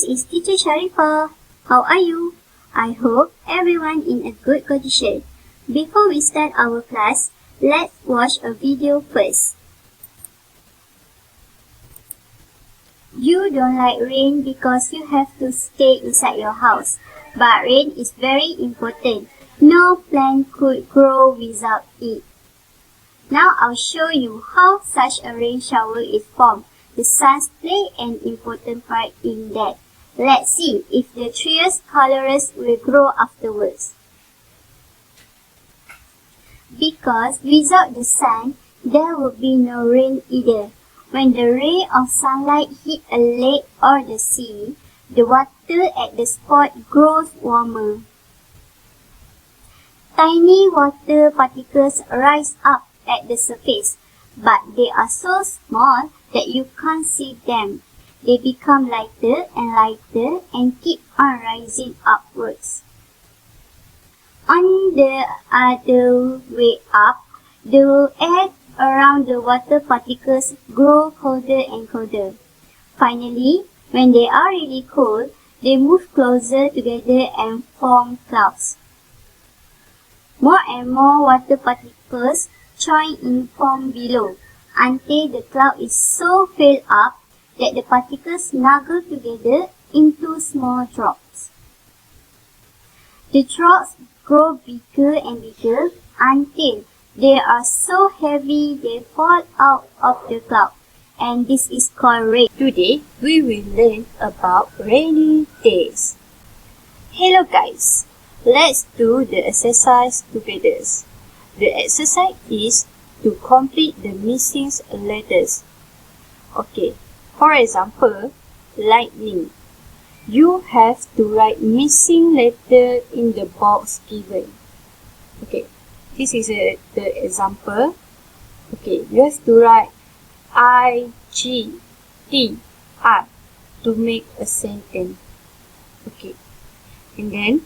This is Teacher Sharifah. How are you? I hope everyone in a good condition. Before we start our class, let's watch a video first. You don't like rain because you have to stay inside your house. But rain is very important. No plant could grow without it. Now I'll show you how such a rain shower is formed. The suns play an important part in that. Let's see if the trees colors will grow afterwards. Because without the sun, there would be no rain either. When the ray of sunlight hit a lake or the sea, the water at the spot grows warmer. Tiny water particles rise up at the surface, but they are so small that you can't see them. They become lighter and keep on rising upwards. On the other way up, the air around the water particles grow colder and colder. Finally, when they are really cold, they move closer together and form clouds. More and more water particles join in form below, until the cloud is so filled up that the particles snuggle together into small drops. The drops grow bigger and bigger until they are so heavy they fall out of the cloud, and this is called rain. Today, we will learn about rainy days. Hello guys, let's do the exercise together. The exercise is to complete the missing letters. Okay, for example, lightning. You have to write missing letter in the box given. Okay, this is the example. Okay, you have to write I, G, T, R to make a sentence. Okay, and then